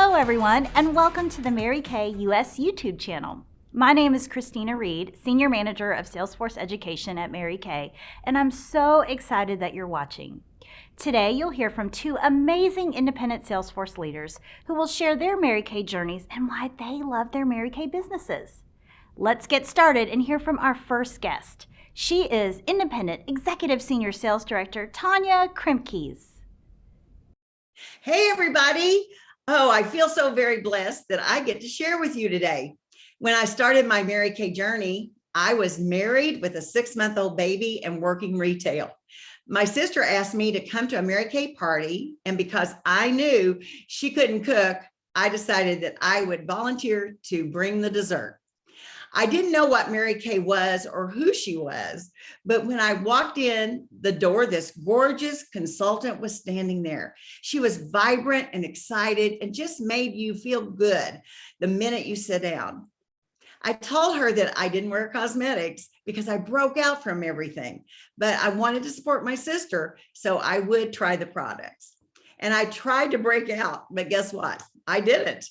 Hello, everyone, and welcome to the Mary Kay US YouTube channel. My name is Christina Reed, Senior Manager of Salesforce Education at Mary Kay, and I'm so excited that you're watching. Today, you'll hear from two amazing independent Salesforce leaders who will share their Mary Kay journeys and why they love their Mary Kay businesses. Let's get started and hear from our first guest. She is Independent Executive Senior Sales Director, Tawnya Kremkes. Hey, everybody. Oh, I feel so very blessed that I get to share with you today. When I started my Mary Kay journey, I was married with a 6-month-old baby and working retail. My sister asked me to come to a Mary Kay party, and because I knew she couldn't cook, I decided that I would volunteer to bring the dessert. I didn't know what Mary Kay was or who she was, but when I walked in the door, this gorgeous consultant was standing there. She was vibrant and excited and just made you feel good the minute you sit down. I told her that I didn't wear cosmetics because I broke out from everything, but I wanted to support my sister, so I would try the products. And I tried to break out, but guess what? I didn't.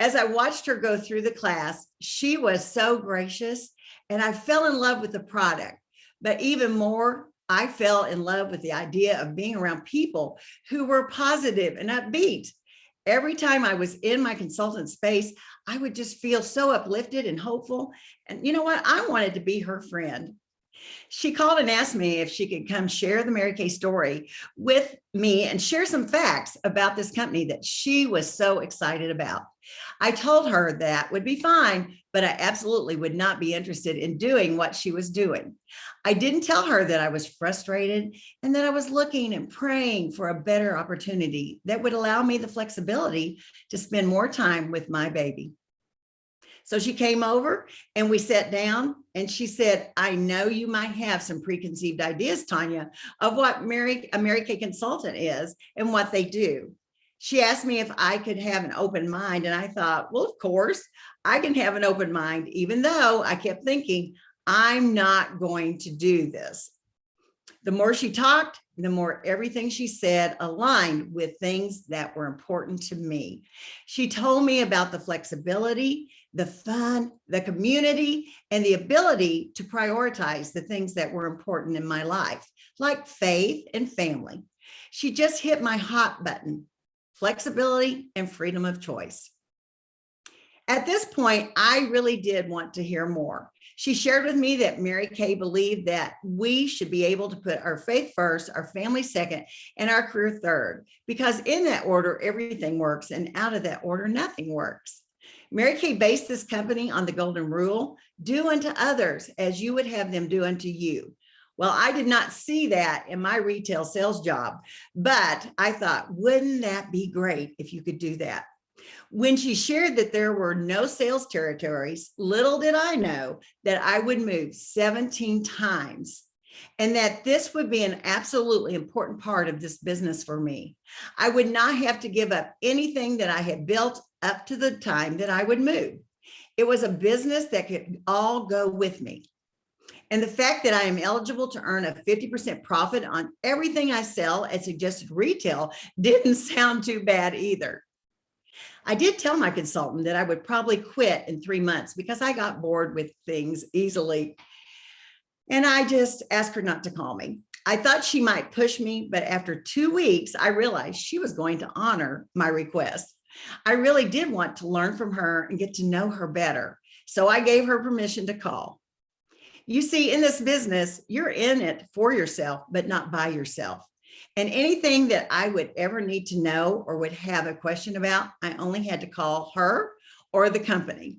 As I watched her go through the class, she was so gracious, and I fell in love with the product. But even more, I fell in love with the idea of being around people who were positive and upbeat. Every time I was in my consultant space, I would just feel so uplifted and hopeful. And you know what? I wanted to be her friend. She called and asked me if she could come share the Mary Kay story with me and share some facts about this company that she was so excited about. I told her that would be fine, but I absolutely would not be interested in doing what she was doing. I didn't tell her that I was frustrated and that I was looking and praying for a better opportunity that would allow me the flexibility to spend more time with my baby. So she came over and we sat down, and she said, I know you might have some preconceived ideas, Tawnya, of what a Mary Kay consultant is and what they do. She asked me if I could have an open mind, and I thought, well, of course, I can have an open mind, even though I kept thinking, I'm not going to do this. The more she talked, the more everything she said aligned with things that were important to me. She told me about the flexibility, the fun, the community, and the ability to prioritize the things that were important in my life, like faith and family. She just hit my hot button: flexibility and freedom of choice. At this point, I really did want to hear more. She shared with me that Mary Kay believed that we should be able to put our faith first, our family second, and our career third, because in that order, everything works, and out of that order, nothing works. Mary Kay based this company on the golden rule: do unto others as you would have them do unto you. Well, I did not see that in my retail sales job, but I thought, wouldn't that be great if you could do that? When she shared that there were no sales territories, little did I know that I would move 17 times and that this would be an absolutely important part of this business for me. I would not have to give up anything that I had built up to the time that I would move. It was a business that could all go with me. And the fact that I am eligible to earn a 50% profit on everything I sell at suggested retail didn't sound too bad either. I did tell my consultant that I would probably quit in 3 months because I got bored with things easily. And I just asked her not to call me. I thought she might push me, but after 2 weeks, I realized she was going to honor my request. I really did want to learn from her and get to know her better, so I gave her permission to call. You see, in this business, you're in it for yourself, but not by yourself. And anything that I would ever need to know or would have a question about, I only had to call her or the company.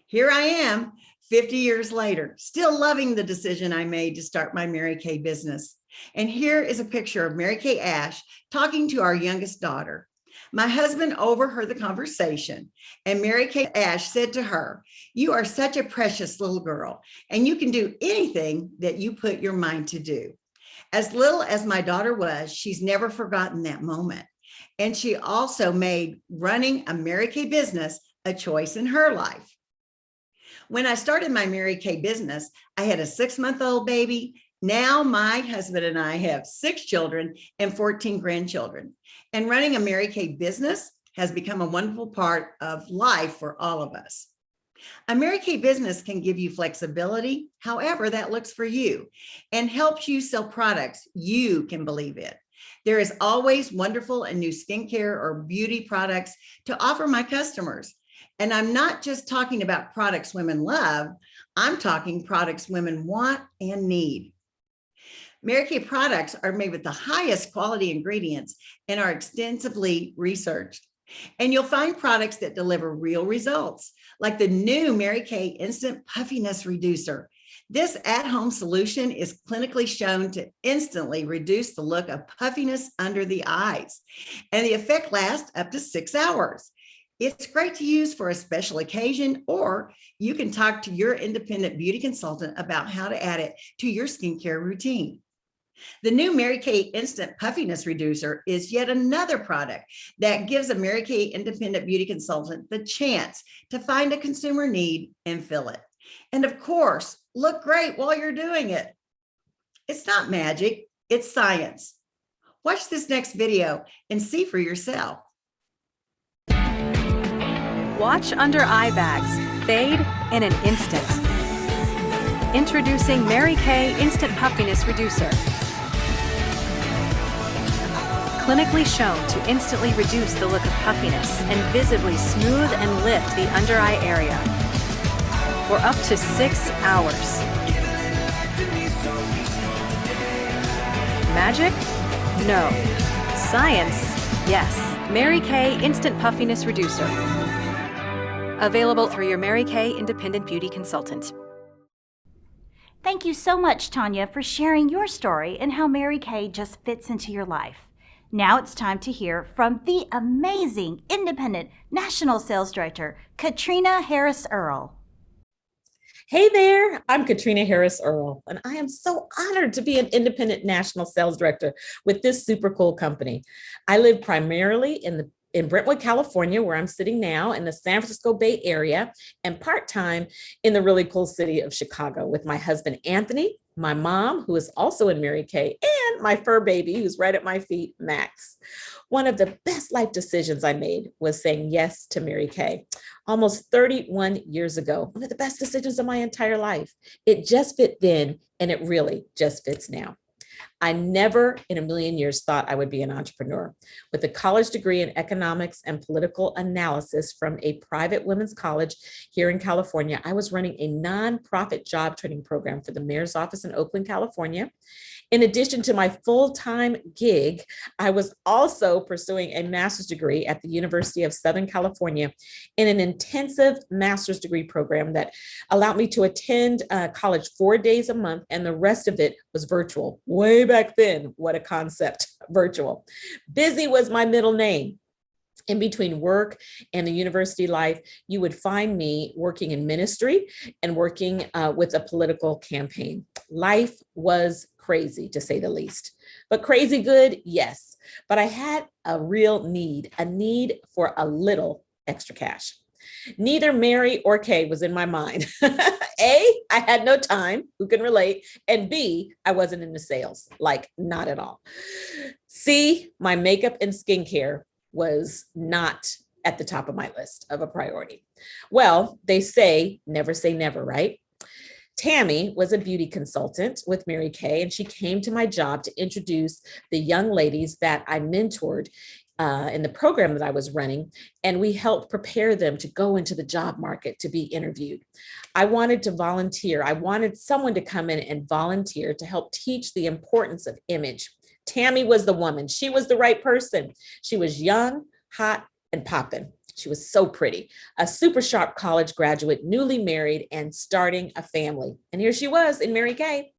Here I am, 50 years later, still loving the decision I made to start my Mary Kay business. And here is a picture of Mary Kay Ash talking to our youngest daughter. My husband overheard the conversation, and Mary Kay Ash said to her, "You are such a precious little girl, and you can do anything that you put your mind to do." As little as my daughter was, she's never forgotten that moment. And she also made running a Mary Kay business a choice in her life. When I started my Mary Kay business, I had a 6-month-old baby. Now my husband and I have 6 children and 14 grandchildren. And running a Mary Kay business has become a wonderful part of life for all of us. A Mary Kay business can give you flexibility, however that looks for you, and helps you sell products you can believe in. There is always wonderful and new skincare or beauty products to offer my customers. And I'm not just talking about products women love, I'm talking products women want and need. Mary Kay products are made with the highest quality ingredients and are extensively researched. And you'll find products that deliver real results, like the new Mary Kay Instant Puffiness Reducer. This at-home solution is clinically shown to instantly reduce the look of puffiness under the eyes, and the effect lasts up to 6 hours. It's great to use for a special occasion, or you can talk to your independent beauty consultant about how to add it to your skincare routine. The new Mary Kay Instant Puffiness Reducer is yet another product that gives a Mary Kay independent beauty consultant the chance to find a consumer need and fill it. And of course, look great while you're doing it. It's not magic, it's science. Watch this next video and see for yourself. Watch under eye bags fade in an instant. Introducing Mary Kay Instant Puffiness Reducer. Clinically shown to instantly reduce the look of puffiness and visibly smooth and lift the under eye area for up to 6 hours. Magic? No. Science? Yes. Mary Kay Instant Puffiness Reducer. Available through your Mary Kay Independent Beauty Consultant. Thank you so much, Tawnya, for sharing your story and how Mary Kay just fits into your life. Now it's time to hear from the amazing independent national sales director, Caterina Harris-Earl. Hey there, I'm Caterina Harris-Earl, and I am so honored to be an independent national sales director with this super cool company. I live primarily in Brentwood, California, where I'm sitting now in the San Francisco Bay Area, and part-time in the really cool city of Chicago with my husband, Anthony, my mom, who is also in Mary Kay, and my fur baby, who's right at my feet, Max. One of the best life decisions I made was saying yes to Mary Kay. Almost 31 years ago, one of the best decisions of my entire life. It just fit then, and it really just fits now. I never in a million years thought I would be an entrepreneur. With a college degree in economics and political analysis from a private women's college here in California, I was running a nonprofit job training program for the mayor's office in Oakland, California. In addition to my full-time gig, I was also pursuing a master's degree at the University of Southern California in an intensive master's degree program that allowed me to attend college 4 days a month, and the rest of it was virtual. Way back then, what a concept, virtual. Busy was my middle name. In between work and the university life, you would find me working in ministry and working with a political campaign. Life was crazy, to say the least, but crazy good, yes. But I had a real need, a need for a little extra cash. Neither Mary or Kay was in my mind. A, I had no time, who can relate? And B, I wasn't into sales, like not at all. C, my makeup and skincare was not at the top of my list of a priority. Well, they say never, right? Tammy was a beauty consultant with Mary Kay, and she came to my job to introduce the young ladies that I mentored in the program that I was running, and we helped prepare them to go into the job market to be interviewed. I wanted to volunteer. I wanted someone to come in and volunteer to help teach the importance of image. Tammy was the woman. She was the right person. She was young, hot, and poppin'. She was so pretty, a super sharp college graduate, newly married, and starting a family. And here she was in Mary Kay.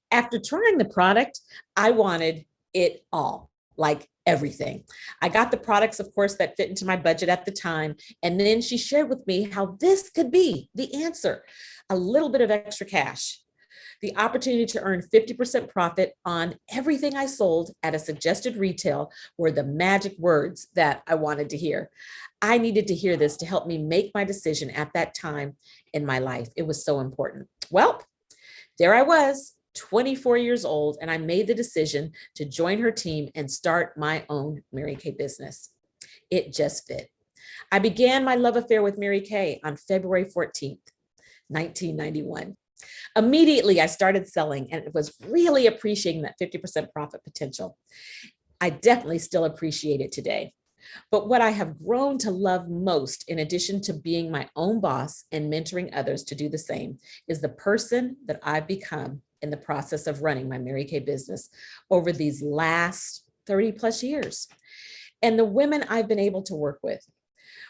After trying the product, I wanted it all, like everything. I got the products, of course, that fit into my budget at the time. And then she shared with me how this could be the answer, a little bit of extra cash. The opportunity to earn 50% profit on everything I sold at a suggested retail were the magic words that I wanted to hear. I needed to hear this to help me make my decision at that time in my life. It was so important. Well, there I was, 24 years old, and I made the decision to join her team and start my own Mary Kay business. It just fit. I began my love affair with Mary Kay on February 14th, 1991. Immediately, I started selling and was really appreciating that 50% profit potential. I definitely still appreciate it today. But what I have grown to love most, in addition to being my own boss and mentoring others to do the same, is the person that I've become in the process of running my Mary Kay business over these last 30 plus years, and the women I've been able to work with.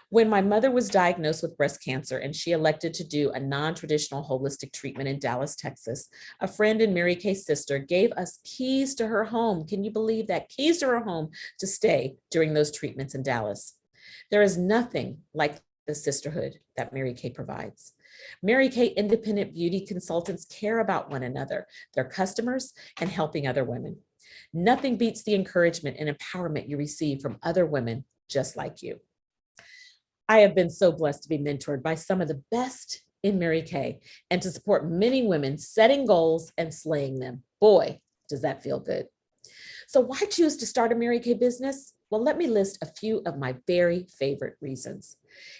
When my mother was diagnosed with breast cancer and she elected to do a non-traditional holistic treatment in Dallas, Texas, a friend and Mary Kay's sister gave us keys to her home. Can you believe that? Keys to her home to stay during those treatments in Dallas. There is nothing like the sisterhood that Mary Kay provides. Mary Kay independent beauty consultants care about one another, their customers, and helping other women. Nothing beats the encouragement and empowerment you receive from other women just like you. I have been so blessed to be mentored by some of the best in Mary Kay and to support many women setting goals and slaying them. Boy, does that feel good. So why choose to start a Mary Kay business? Well, let me list a few of my very favorite reasons.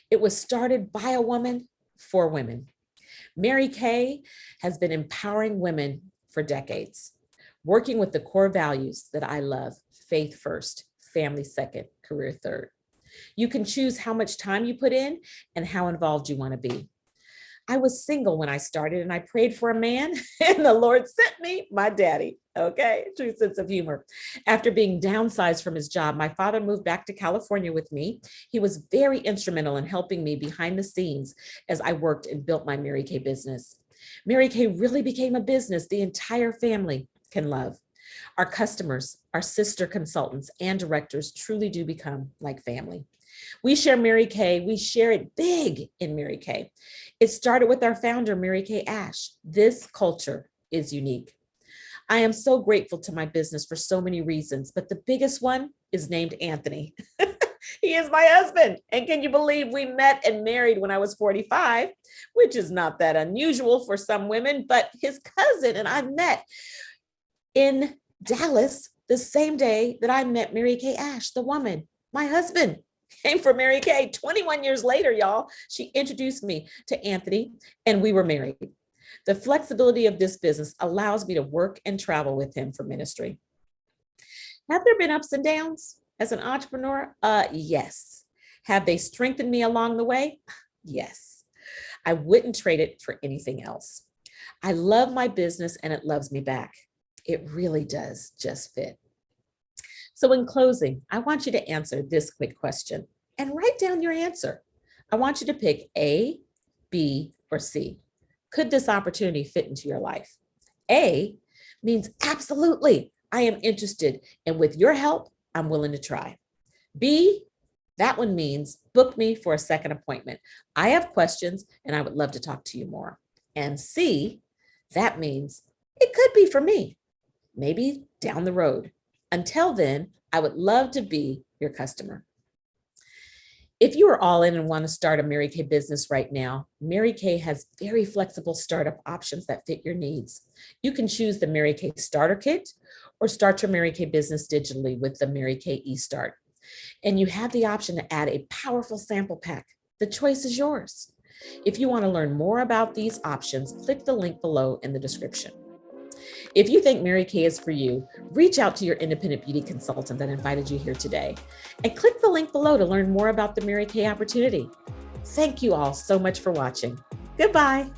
It was started by a woman for women. Mary Kay has been empowering women for decades, working with the core values that I love: faith first, family second, career third. You can choose how much time you put in and how involved you want to be. I was single when I started and I prayed for a man and the Lord sent me my daddy. Okay, true sense of humor. After being downsized from his job, my father moved back to California with me. He was very instrumental in helping me behind the scenes as I worked and built my Mary Kay business. Mary Kay really became a business the entire family can love. Our customers, our sister consultants, and directors truly do become like family. We share Mary Kay. We share it big in Mary Kay. It started with our founder, Mary Kay Ash. This culture is unique. I am so grateful to my business for so many reasons, but the biggest one is named Anthony. He is my husband. And can you believe we met and married when I was 45, which is not that unusual for some women, but his cousin and I met in Dallas the same day that I met Mary Kay Ash, the woman. My husband came from Mary Kay 21 years later, y'all. She introduced me to Anthony and we were married. The flexibility of this business allows me to work and travel with him for ministry. Have there been ups and downs as an entrepreneur? Yes. Have they strengthened me along the way? Yes. I wouldn't trade it for anything else. I love my business and it loves me back. It really does just fit. So in closing, I want you to answer this quick question and write down your answer. I want you to pick A, B, or C. Could this opportunity fit into your life? A means absolutely, I am interested, and with your help, I'm willing to try. B, that one means book me for a second appointment. I have questions and I would love to talk to you more. And C, that means it could be for me, maybe down the road. Until then, I would love to be your customer. If you are all in and want to start a Mary Kay business right now, Mary Kay has very flexible startup options that fit your needs. You can choose the Mary Kay Starter Kit or start your Mary Kay business digitally with the Mary Kay eStart. And you have the option to add a powerful sample pack. The choice is yours. If you want to learn more about these options, click the link below in the description. If you think Mary Kay is for you, reach out to your independent beauty consultant that invited you here today and click the link below to learn more about the Mary Kay opportunity. Thank you all so much for watching. Goodbye.